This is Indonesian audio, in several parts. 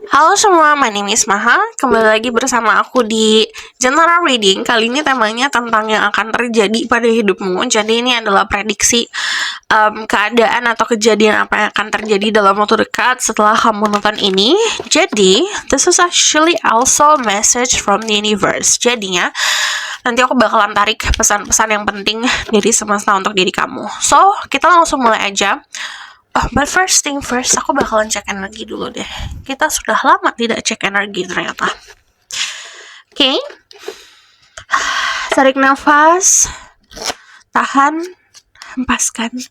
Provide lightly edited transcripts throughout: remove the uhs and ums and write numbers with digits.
Halo semua, my name is Maha. Kembali lagi bersama aku di General Reading. Kali ini temanya tentang yang akan terjadi pada hidupmu. Jadi ini adalah prediksi keadaan atau kejadian apa yang akan terjadi dalam waktu dekat setelah kamu nonton ini. Jadi, this is actually also message from the universe. Jadinya, nanti aku bakalan tarik pesan-pesan yang penting dari semesta untuk diri kamu. So, kita langsung mulai aja. But first thing first, aku bakalan cek energi dulu deh. Kita sudah lama tidak cek energi ternyata. Oke. Tarik nafas. Tahan. Hempaskan.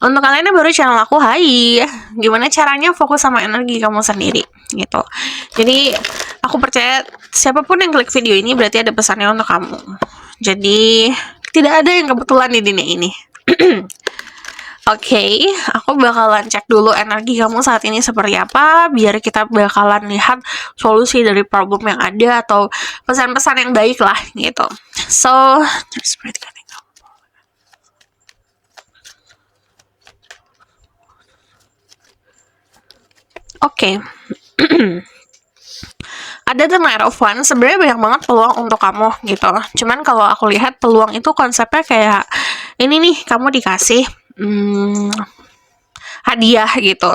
Untuk kalian yang baru channel aku, hai. Gimana caranya fokus sama energi kamu sendiri gitu. Jadi, aku percaya siapapun yang klik video ini berarti ada pesannya untuk kamu. Jadi, tidak ada yang kebetulan di dunia ini. Oke, aku bakalan cek dulu energi kamu saat ini seperti apa, biar kita bakalan lihat solusi dari problem yang ada atau pesan-pesan yang baik lah gitu. So, oke. Ada The Knight of Wands, sebenarnya banyak banget peluang untuk kamu gitu. Cuman kalau aku lihat peluang itu konsepnya kayak ini nih, kamu dikasih hadiah gitu.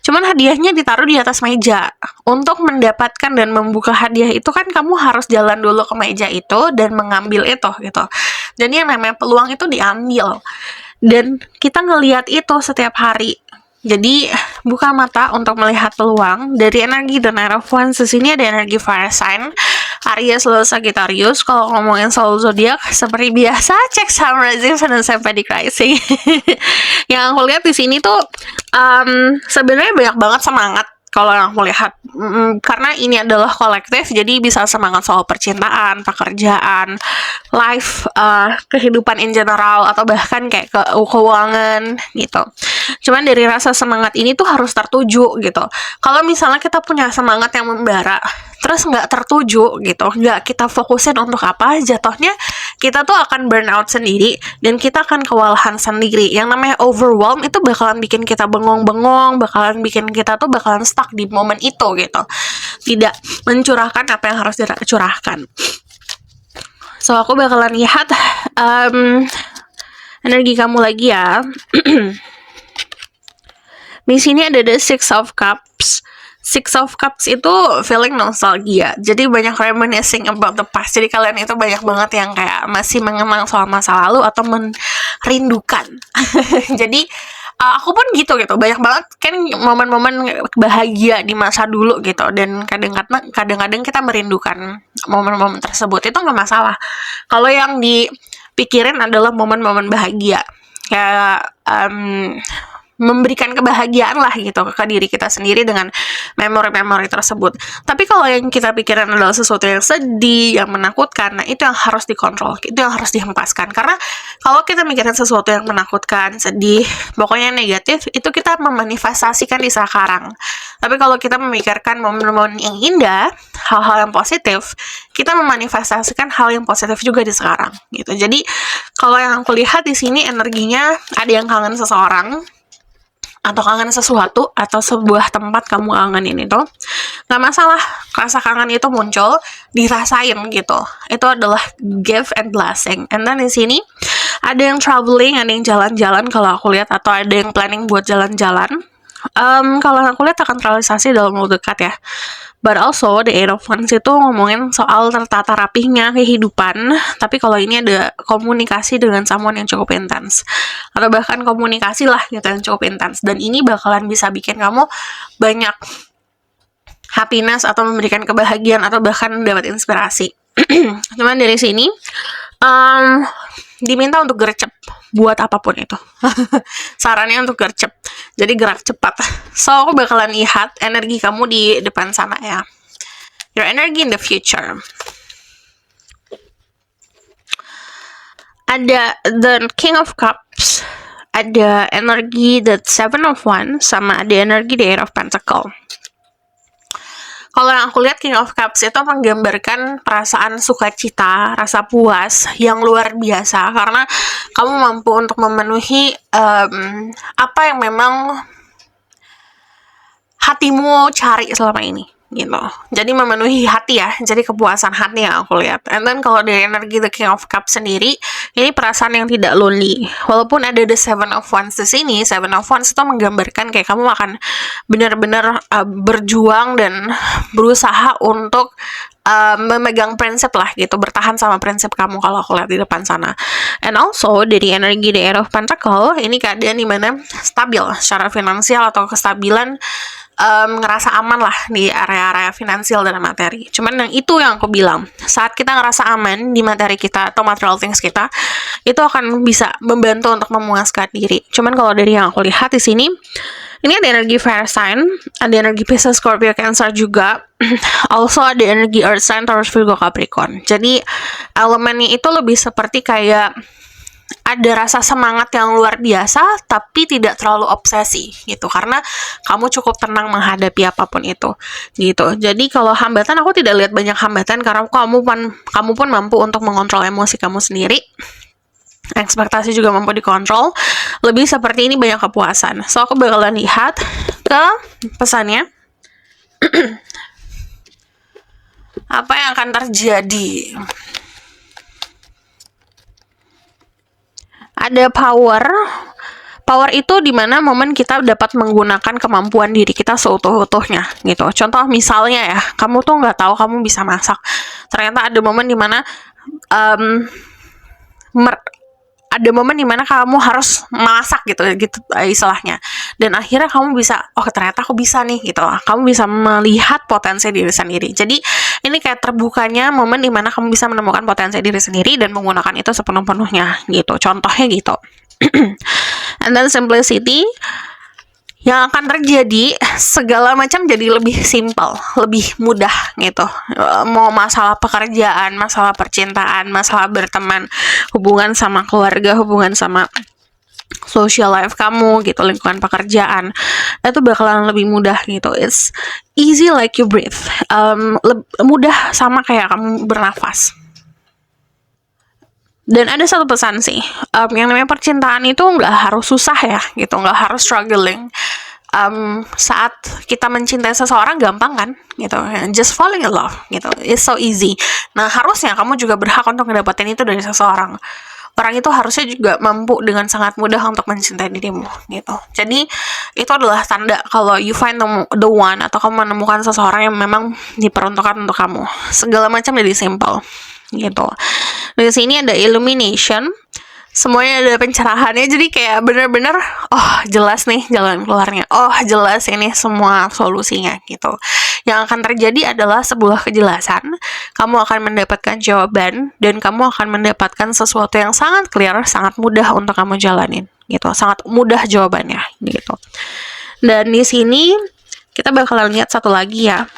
Cuman hadiahnya ditaruh di atas meja. Untuk mendapatkan dan membuka hadiah itu kan kamu harus jalan dulu ke meja itu dan mengambil itu gitu. Jadi yang namanya peluang itu diambil. Dan kita ngelihat itu setiap hari. Jadi buka mata untuk melihat peluang. Dari energi The Knight of Wands, sini ada energi fire sign, Aries, Leo, Sagittarius. Kalau ngomongin soal zodiak, seperti biasa cek Sun, Rising, Sun, dan Vedic Rising. Yang aku lihat di sini tuh sebenarnya banyak banget semangat kalau yang aku lihat, karena ini adalah kolektif, jadi bisa semangat soal percintaan, pekerjaan, life, kehidupan in general, atau bahkan kayak keuangan gitu. Cuman dari rasa semangat ini tuh harus tertuju gitu. Kalau misalnya kita punya semangat yang membara, terus nggak tertuju gitu, nggak kita fokusin untuk apa, jatuhnya kita tuh akan burn out sendiri dan kita akan kewalahan sendiri. Yang namanya overwhelm itu bakalan bikin kita bengong-bengong, bakalan bikin kita tuh bakalan stuck di momen itu gitu, tidak mencurahkan apa yang harus dicurahkan. So aku bakalan lihat energi kamu lagi ya. Di sini ada the Six of Cups. Six of Cups itu feeling nostalgia. Jadi banyak reminiscing about the past. Jadi kalian itu banyak banget yang kayak masih mengenang soal masa lalu atau merindukan. Jadi aku pun gitu. Banyak banget kan momen-momen bahagia di masa dulu gitu. Dan kadang-kadang kita merindukan momen-momen tersebut. Itu nggak masalah. Kalau yang dipikirin adalah momen-momen bahagia. Kayak memberikan kebahagiaan lah gitu ke diri kita sendiri dengan memori-memori tersebut. Tapi kalau yang kita pikiran adalah sesuatu yang sedih, yang menakutkan, nah itu yang harus dikontrol, itu yang harus dihempaskan. Karena kalau kita mikirin sesuatu yang menakutkan, sedih, pokoknya negatif, itu kita memanifestasikan di sekarang. Tapi kalau kita memikirkan momen-momen yang indah, hal-hal yang positif, kita memanifestasikan hal yang positif juga di sekarang gitu. Jadi kalau yang aku lihat di sini energinya ada yang kangen seseorang, atau kangen sesuatu, atau sebuah tempat kamu kangenin itu, nggak masalah. Rasa kangen itu muncul, dirasain gitu. Itu adalah gift and blessing. And then di sini ada yang traveling, ada yang jalan-jalan kalau aku lihat, atau ada yang planning buat jalan-jalan. Kalau aku lihat akan terrealisasi dalam waktu dekat ya. But also the Eight of Wands itu ngomongin soal tertata rapihnya kehidupan. Tapi kalau ini ada komunikasi dengan someone yang cukup intens, atau bahkan komunikasi lah gitu yang cukup intens. Dan ini bakalan bisa bikin kamu banyak happiness atau memberikan kebahagiaan atau bahkan dapat inspirasi. Cuman dari sini diminta untuk gercep buat apapun itu. Sarannya untuk gercep, jadi gerak cepat. So aku bakalan lihat energi kamu di depan sana ya, your energy in the future. Ada the King of Cups, ada energi the Seven of Wands, sama ada energi the Eight of Pentacles. Kalau yang aku lihat King of Cups itu menggambarkan perasaan sukacita, rasa puas yang luar biasa karena kamu mampu untuk memenuhi apa yang memang hatimu cari selama ini gitu. Jadi memenuhi hati ya, jadi kepuasan hati yang aku lihat. And then kalau dari energi The King of Cups sendiri, ini perasaan yang tidak lonely. Walaupun ada the Seven of Wands di sini, Seven of Wands itu menggambarkan kayak kamu akan benar-benar berjuang dan berusaha untuk memegang prinsip lah gitu, bertahan sama prinsip kamu kalau aku lihat di depan sana. And also dari energi The Eight of Pentacle, ini keadaan dimana stabil secara finansial atau kestabilan, ngerasa aman lah di area-area finansial dan materi. Cuman yang itu yang aku bilang, saat kita ngerasa aman di materi kita atau material things kita, itu akan bisa membantu untuk memuaskan diri. Cuman kalau dari yang aku lihat di sini, ini ada energi fire sign, ada energi Pisces, Scorpio, Cancer juga. Also ada energi earth sign, Taurus, Virgo, Capricorn. Jadi elemennya itu lebih seperti kayak ada rasa semangat yang luar biasa, tapi tidak terlalu obsesi gitu, karena kamu cukup tenang menghadapi apapun itu gitu. Jadi kalau hambatan, aku tidak lihat banyak hambatan karena kamu pun mampu untuk mengontrol emosi kamu sendiri. Ekspektasi juga mampu dikontrol. Lebih seperti ini banyak kepuasan. So aku bakalan lihat ke pesannya. Apa yang akan terjadi? Ada power. Power itu dimana momen kita dapat menggunakan kemampuan diri kita seutuh-utuhnya gitu. Contoh misalnya ya, kamu tuh nggak tahu kamu bisa masak. Ternyata ada momen dimana ada momen dimana kamu harus masak gitu istilahnya, dan akhirnya kamu bisa, oh ternyata aku bisa nih gitu, kamu bisa melihat potensi diri sendiri. Jadi ini kayak terbukanya momen dimana kamu bisa menemukan potensi diri sendiri dan menggunakan itu sepenuh-penuhnya gitu, contohnya gitu. And then simplicity, yang akan terjadi segala macam jadi lebih simpel, lebih mudah gitu. Mau masalah pekerjaan, masalah percintaan, masalah berteman, hubungan sama keluarga, hubungan sama social life kamu gitu, lingkungan pekerjaan, itu bakalan lebih mudah gitu. It's easy like you breathe. Mudah sama kayak kamu bernafas. Dan ada satu pesan sih, yang namanya percintaan itu nggak harus susah ya gitu, nggak harus struggling. Saat kita mencintai seseorang gampang kan gitu, just falling in love gitu, it's so easy. Nah harusnya kamu juga berhak untuk mendapatkan itu dari seseorang. Orang itu harusnya juga mampu dengan sangat mudah untuk mencintai dirimu gitu. Jadi itu adalah tanda kalau you find the one, atau kamu menemukan seseorang yang memang diperuntukkan untuk kamu. Segala macam jadi simple gitu. Di sini ada illumination, semuanya ada pencerahannya, jadi kayak bener-bener oh jelas nih jalan keluarnya, oh jelas ini semua solusinya gitu. Yang akan terjadi adalah sebuah kejelasan, kamu akan mendapatkan jawaban, dan kamu akan mendapatkan sesuatu yang sangat clear, sangat mudah untuk kamu jalanin gitu, sangat mudah jawabannya gitu. Dan di sini kita bakalan lihat satu lagi ya,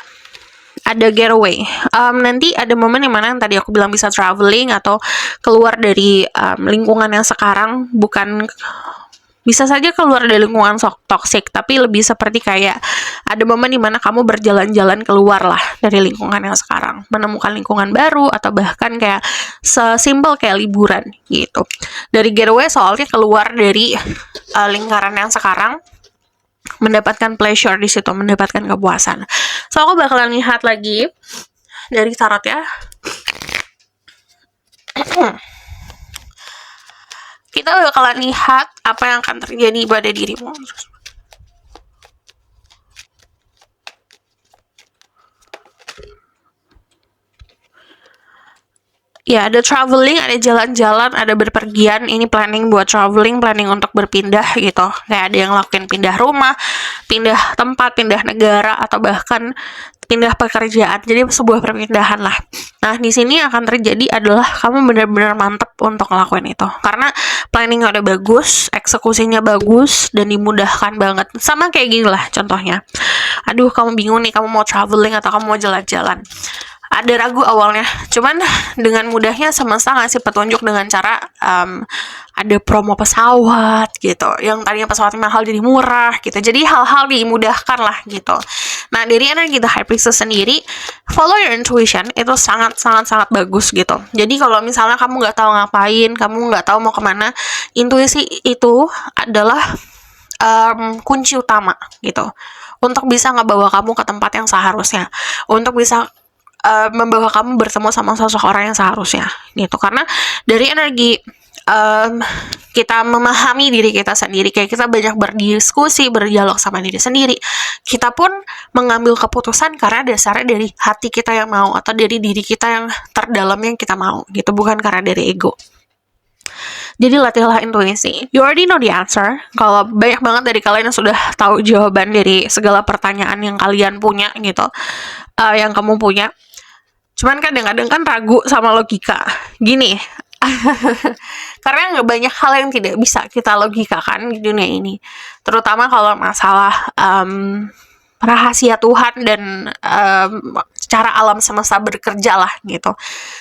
ada getaway. Nanti ada momen yang tadi aku bilang bisa traveling atau keluar dari lingkungan yang sekarang, bukan, bisa saja keluar dari lingkungan toxic, tapi lebih seperti kayak ada momen dimana kamu berjalan-jalan keluar lah dari lingkungan yang sekarang, menemukan lingkungan baru, atau bahkan kayak sesimpel kayak liburan gitu. Dari getaway soalnya keluar dari lingkaran yang sekarang, mendapatkan pleasure di situ, mendapatkan kepuasan. So aku bakalan lihat lagi dari tarot ya. Kita bakalan lihat apa yang akan terjadi pada dirimu. Ya, ada traveling, ada jalan-jalan, ada berpergian. Ini planning buat traveling, planning untuk berpindah gitu. Kayak ada yang lakuin pindah rumah, pindah tempat, pindah negara, atau bahkan pindah pekerjaan. Jadi sebuah perpindahan lah. Nah, di sini akan terjadi adalah kamu benar-benar mantep untuk ngelakuin itu. Karena planningnya udah bagus, eksekusinya bagus, dan dimudahkan banget. Sama kayak gini lah contohnya. Aduh, kamu bingung nih, kamu mau traveling atau kamu mau jalan-jalan. Ada ragu awalnya, cuman dengan mudahnya semesta ngasih petunjuk dengan cara ada promo pesawat gitu, yang tadinya pesawatnya mahal jadi murah gitu, jadi hal-hal dimudahkan lah gitu. Nah dari energi The High Priestess sendiri, follow your intuition itu sangat bagus gitu. Jadi kalau misalnya kamu nggak tahu ngapain, kamu nggak tahu mau kemana, intuisi itu adalah kunci utama gitu untuk bisa ngebawa kamu ke tempat yang seharusnya, untuk bisa membawa kamu bertemu sama seseorang yang seharusnya gitu. Karena dari energi kita memahami diri kita sendiri, kayak kita banyak berdiskusi, berdialog sama diri sendiri, kita pun mengambil keputusan karena dasarnya dari hati kita yang mau atau dari diri kita yang terdalam yang kita mau gitu, bukan karena dari ego. Jadi latihlah intuisi. You already know the answer. Kalau banyak banget dari kalian yang sudah tahu jawaban dari segala pertanyaan yang kalian punya gitu, yang kamu punya. Cuman kadang-kadang kan ragu sama logika. Gini, karena nggak banyak hal yang tidak bisa kita logikakan di dunia ini. Terutama kalau masalah rahasia Tuhan dan cara alam semesta bekerja lah gitu.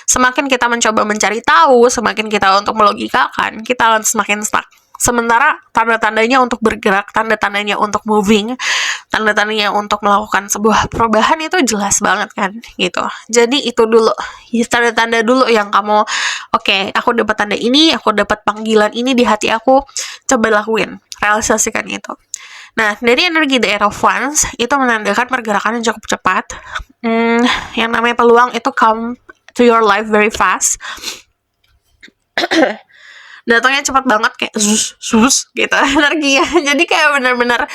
Semakin kita mencoba mencari tahu, semakin kita untuk melogikakan, kita akan semakin stuck. Sementara tanda-tandanya untuk bergerak, tanda-tandanya untuk moving, tanda-tandanya untuk melakukan sebuah perubahan itu jelas banget kan gitu. Jadi itu dulu, tanda-tanda dulu yang kamu, oke, aku dapat tanda ini, aku dapat panggilan ini di hati aku, coba lakuin, realisasikan itu. Nah, dari energi The Eight of Wands itu menandakan pergerakan yang cukup cepat. Yang namanya peluang itu come to your life very fast. Datangnya cepat banget, kayak sus gitu energinya. Jadi kayak benar-benar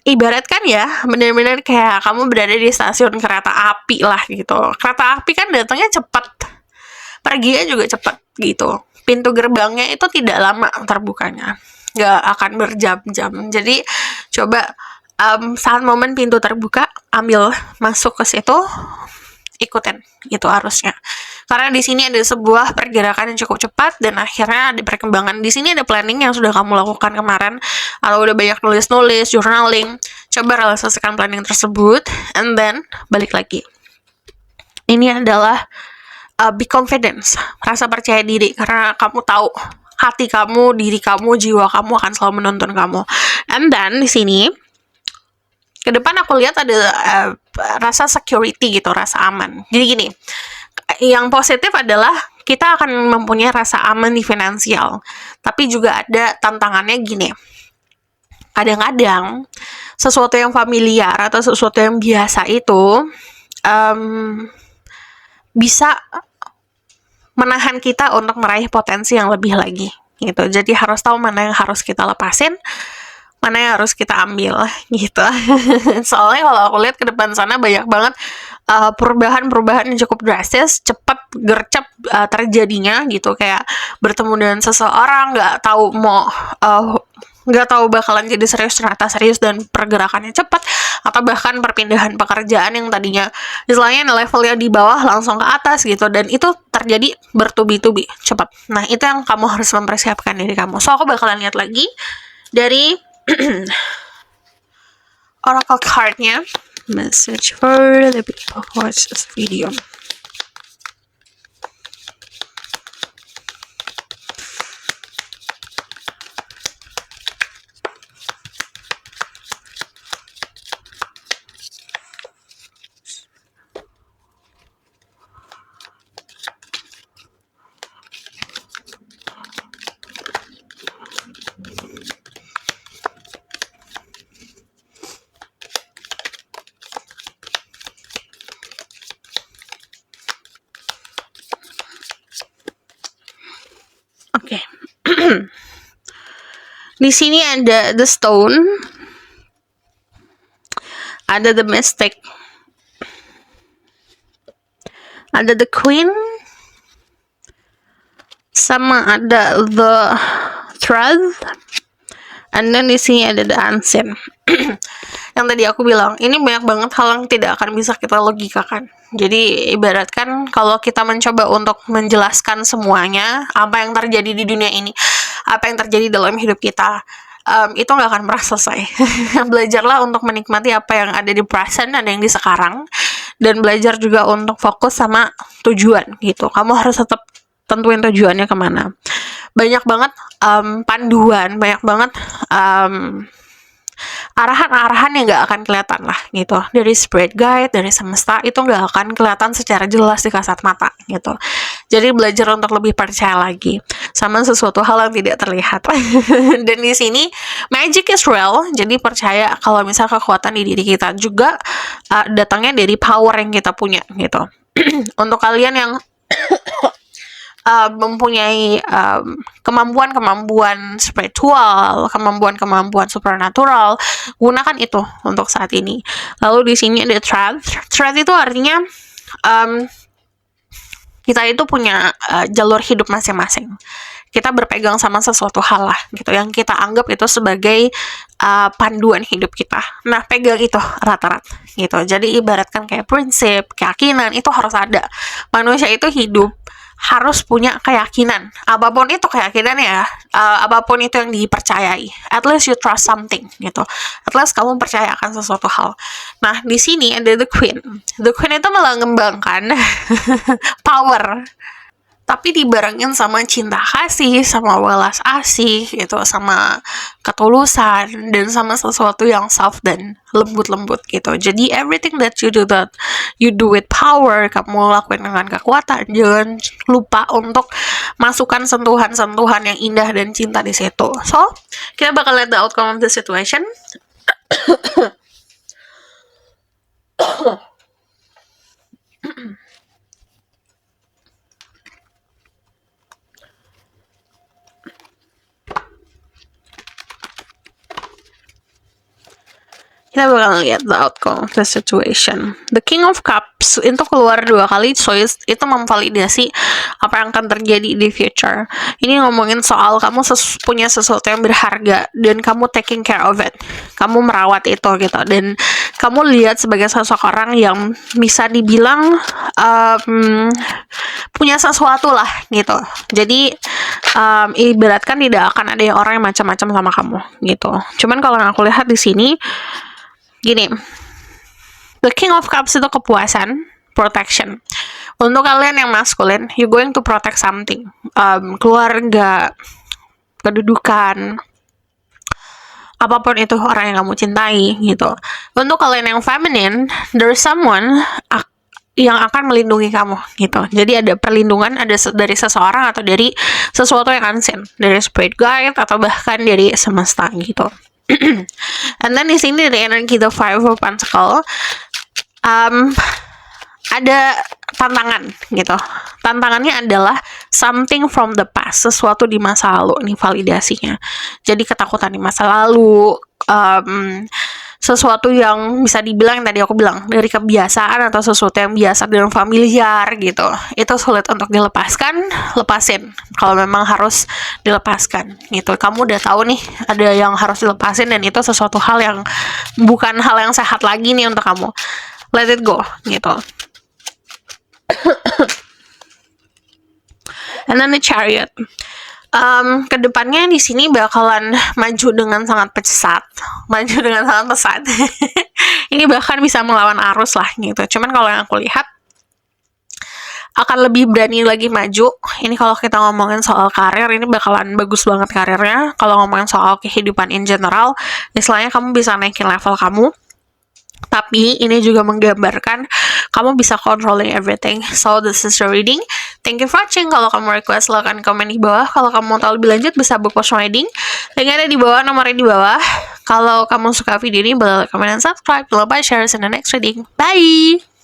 ibaratkan ya, benar-benar kayak kamu berada di stasiun kereta api lah gitu. Kereta api kan datangnya cepat, perginya juga cepat gitu. Pintu gerbangnya itu tidak lama terbukanya, nggak akan berjam-jam. Jadi coba saat momen pintu terbuka, ambil masuk ke situ, ikutin itu arusnya. Karena di sini ada sebuah pergerakan yang cukup cepat dan akhirnya ada perkembangan. Di sini ada planning yang sudah kamu lakukan kemarin, atau udah banyak nulis-nulis, journaling. Coba realisasikan planning tersebut, and then balik lagi. Ini adalah be confidence, rasa percaya diri, karena kamu tahu hati kamu, diri kamu, jiwa kamu akan selalu menuntun kamu. And then di sini ke depan aku lihat ada rasa security gitu, rasa aman. Jadi gini, yang positif adalah kita akan mempunyai rasa aman di finansial. Tapi juga ada tantangannya gini. Kadang-kadang sesuatu yang familiar atau sesuatu yang biasa itu bisa menahan kita untuk meraih potensi yang lebih lagi gitu. Jadi harus tahu mana yang harus kita lepasin, mana yang harus kita ambil gitu. Soalnya kalau aku lihat ke depan sana banyak banget perubahan-perubahan yang cukup drastis, cepat, gercep terjadinya gitu. Kayak bertemu dengan seseorang, nggak tahu bakalan jadi serius, ternyata serius dan pergerakannya cepat, atau bahkan perpindahan pekerjaan yang tadinya istilahnya levelnya di bawah langsung ke atas gitu, dan itu terjadi bertubi-tubi cepat. Nah, itu yang kamu harus mempersiapkan diri kamu. So, aku bakalan lihat lagi dari oracle card-nya, message for the people who watch this video. Oke. Di sini ada the stone, ada the mystic, ada the queen, sama ada the thread, and then di sini ada the ancient. Yang tadi aku bilang, ini banyak banget hal yang tidak akan bisa kita logikakan. Jadi ibaratkan kalau kita mencoba untuk menjelaskan semuanya, apa yang terjadi di dunia ini, apa yang terjadi dalam hidup kita, itu nggak akan pernah selesai. Belajarlah untuk menikmati apa yang ada di present, ada yang di sekarang, dan belajar juga untuk fokus sama tujuan gitu. Kamu harus tetap tentuin tujuannya kemana. Banyak banget panduan, banyak banget arahan-arahan yang nggak akan kelihatan lah gitu, dari spirit guide, dari semesta, itu nggak akan kelihatan secara jelas di kasat mata gitu. Jadi belajar untuk lebih percaya lagi sama sesuatu hal yang tidak terlihat. Dan di sini magic is real, jadi percaya kalau misal kekuatan di diri kita juga datangnya dari power yang kita punya gitu. Untuk kalian yang mempunyai kemampuan-kemampuan spiritual, kemampuan-kemampuan supernatural, gunakan itu untuk saat ini. Lalu di sini ada thread. Thread itu artinya kita itu punya jalur hidup masing-masing. Kita berpegang sama sesuatu hal lah gitu yang kita anggap itu sebagai panduan hidup kita. Nah, pegang itu rata-rata gitu. Jadi ibaratkan kayak prinsip, keyakinan itu harus ada. Manusia itu hidup harus punya keyakinan, apapun itu keyakinan ya, apapun itu yang dipercayai, at least you trust something gitu, at least kamu percaya akan sesuatu hal. Nah, di sini ada the queen itu mengembangkan power, tapi dibarengin sama cinta kasih, sama welas asih gitu, sama ketulusan, dan sama sesuatu yang soft dan lembut-lembut gitu. Jadi everything that you do with power, kamu lakuin dengan kekuatan. Jangan lupa untuk masukkan sentuhan-sentuhan yang indah dan cinta di situ. So, kita bakal lihat the outcome of the situation. Kita bakal lihat the outcome of the situation. The King of Cups itu keluar 2 kali, so itu memvalidasi apa yang akan terjadi di future. Ini ngomongin soal kamu punya sesuatu yang berharga dan kamu taking care of it. Kamu merawat itu gitu, dan kamu lihat sebagai seseorang yang bisa dibilang punya sesuatu lah gitu. Jadi ibaratkan tidak akan ada orang yang macam-macam sama kamu gitu. Cuman kalau yang aku lihat di sini gini, the King of Cups itu kepuasan, protection. Untuk kalian yang maskulin, you going to protect something, keluarga, kedudukan, apapun itu orang yang kamu cintai gitu. Untuk kalian yang feminine, there's someone yang akan melindungi kamu gitu. Jadi ada perlindungan, ada dari seseorang atau dari sesuatu yang unseen, dari spirit guide atau bahkan dari semesta gitu. And then di sini dari energi the Five of Pentacles, ada tantangan gitu. Tantangannya adalah something from the past, sesuatu di masa lalu. Ini validasinya. Jadi ketakutan di masa lalu, sesuatu yang bisa dibilang yang tadi aku bilang dari kebiasaan atau sesuatu yang biasa dan familiar gitu, itu sulit untuk dilepaskan. Lepasin kalau memang harus dilepaskan gitu. Kamu udah tahu nih ada yang harus dilepasin dan itu sesuatu hal yang bukan hal yang sehat lagi nih untuk kamu. Let it go gitu. And then the Chariot. Kedepannya di sini bakalan maju dengan sangat pesat, Ini bahkan bisa melawan arus lah gitu. Cuman kalau yang aku lihat akan lebih berani lagi maju. Ini kalau kita ngomongin soal karir, ini bakalan bagus banget karirnya. Kalau ngomongin soal kehidupan in general, istilahnya kamu bisa naikin level kamu. Tapi ini juga menggambarkan kamu bisa controlling everything. So this is your reading. Thank you for watching. Kalau kamu request silahkan komen di bawah. Kalau kamu mau tahu lebih lanjut bisa book post reading. Linknya ada di bawah, nomornya di bawah. Kalau kamu suka video ini boleh like, comment, dan subscribe. Jangan lupa share in the next reading. Bye.